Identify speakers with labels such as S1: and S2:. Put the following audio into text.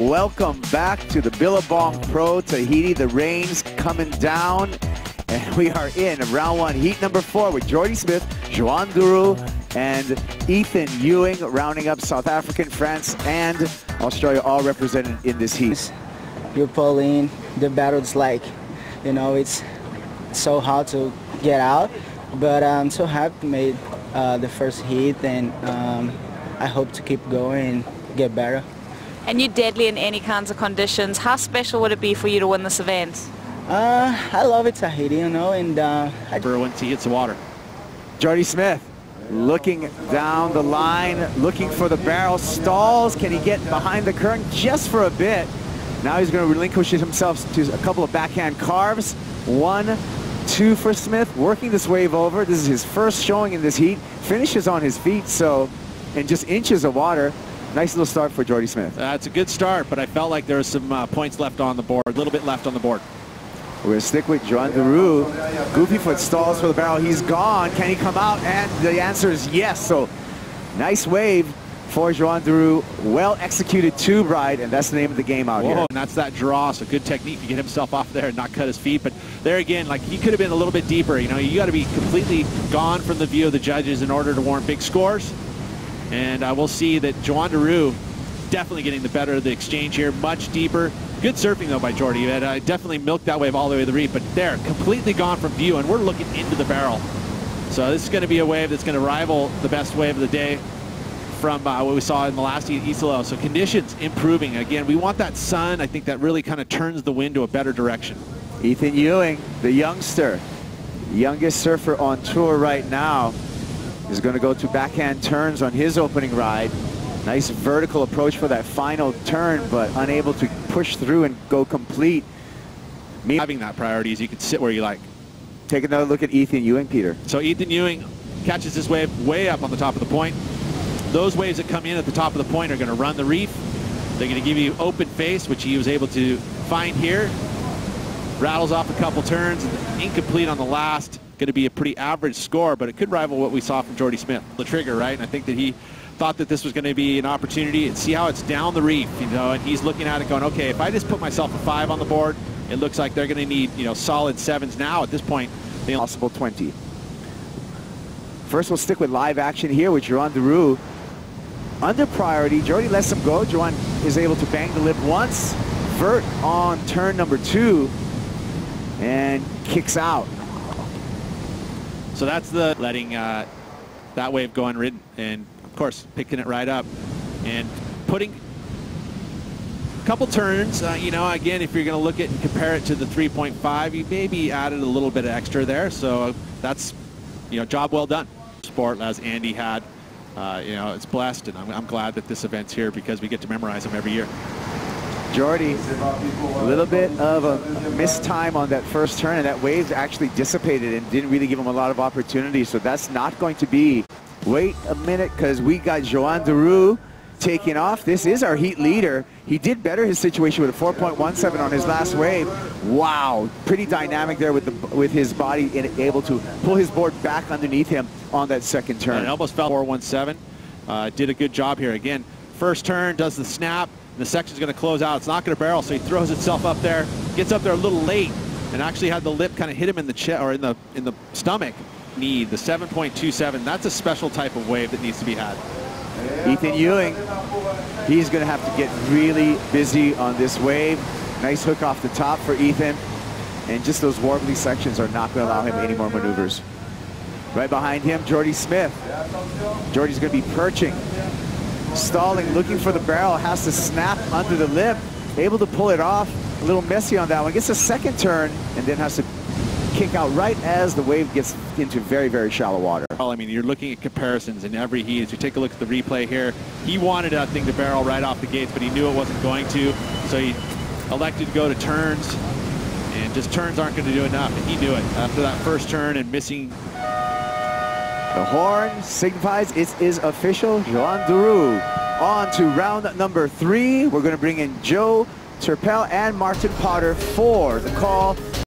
S1: Welcome back to the Billabong Pro Tahiti. The rain's coming down, and we are in round one, heat number 4 with Jordy Smith, Joan Duru, and Ethan Ewing, rounding up South African, France, and Australia, all represented in this heat.
S2: You pull in, the battle's like, you know, it's so hard to get out, but I'm so happy to make the first heat, and I hope to keep going and get better.
S3: And you're deadly in any kinds of conditions. How special would it be for you to win this event?
S2: I love it, Tahiti, you know, and
S4: once he hits the water.
S1: Jordy Smith looking down the line, looking for the barrel, stalls. Can he get behind the current just for a bit? Now he's going to relinquish himself to a couple of backhand carves. 1, 2 for Smith, working this wave over. This is his first showing in this heat. Finishes on his feet, so in just inches of water. Nice little start for Jordy Smith.
S4: It's a good start, but I felt like there was some points left on the board, a little bit left on the board.
S1: We're going to stick with Joan Duru. Goofy foot stalls for the barrel. He's gone. Can he come out? And the answer is yes. So nice wave for Joan Duru. Well executed tube ride, and that's the name of the game out here.
S4: And that's that draw. So good technique to get himself off there and not cut his feet. But there again, like, he could have been a little bit deeper. You know, you got to be completely gone from the view of the judges in order to warrant big scores. And I will see that Joan Duru definitely getting the better of the exchange here, much deeper. Good surfing, though, by Jordy. I definitely milked that wave all the way to the reef, but they're completely gone from view, and we're looking into the barrel. So this is going to be a wave that's going to rival the best wave of the day from what we saw in the last Isolo. So conditions improving. Again, we want that sun. I think that really kind of turns the wind to a better direction.
S1: Ethan Ewing, the youngster, youngest surfer on tour right now, is going to go to backhand turns on his opening ride. Nice vertical approach for that final turn, but unable to push through and go complete.
S4: Having that priority is you can sit where you like.
S1: Take another look at Ethan Ewing, Peter.
S4: So Ethan Ewing catches this wave way up on the top of the point. Those waves that come in at the top of the point are going to run the reef. They're going to give you open face, which he was able to find here. Rattles off a couple turns, and incomplete on the last. Going to be a pretty average score, but it could rival what we saw from Jordy Smith. The trigger, right? And I think that he thought that this was going to be an opportunity, and see how it's down the reef, you know, and he's looking at it going, okay, if I just put myself a 5 on the board, it looks like they're going to need, you know, solid 7s now at this point.
S1: Possible 20. First, we'll stick with live action here with Joan Duru. Under priority, Jordy lets him go. Joan is able to bang the lip once, vert on turn number 2, and kicks out.
S4: So that's the letting that wave go unridden, and of course picking it right up and putting a couple turns. You know, again, if you're going to look at and compare it to the 3.5, you maybe added a little bit of extra there. So that's, you know, job well done. Sport as Andy had, you know, it's blessed, and I'm glad that this event's here because we get to memorize them every year.
S1: Jordy, a little bit of a missed time on that first turn, and that wave actually dissipated and didn't really give him a lot of opportunity. So that's not going to be. Wait a minute, because we got Joan Duru taking off. This is our heat leader. He did better his situation with a 4.17 on his last wave. Wow, pretty dynamic there with his body and able to pull his board back underneath him on that second turn.
S4: And almost fell 4.17. Did a good job here. Again, first turn, does the snap. The section's going to close out. It's not going to barrel, so he throws itself up there, gets up there a little late, and actually had the lip kind of hit him in the chest or in the stomach. The 7.27. That's a special type of wave that needs to be had.
S1: Ethan Ewing, he's going to have to get really busy on this wave. Nice hook off the top for Ethan, and just those warbly sections are not going to allow him any more maneuvers. Right behind him, Jordy Smith. Jordy's going to be perching. Stalling, looking for the barrel, has to snap under the lip, able to pull it off. A little messy on that one. Gets a second turn and then has to kick out right as the wave gets into very, very shallow water.
S4: Well, I mean, you're looking at comparisons in every heat. As you take a look at the replay here, he wanted that thing to barrel right off the gates, but he knew it wasn't going to, so he elected to go to turns, and just turns aren't going to do enough, and he knew it. After that first turn and missing.
S1: The horn signifies it is official. Joan Duru on to round number 3. We're going to bring in Joe Turpel and Martin Potter for the call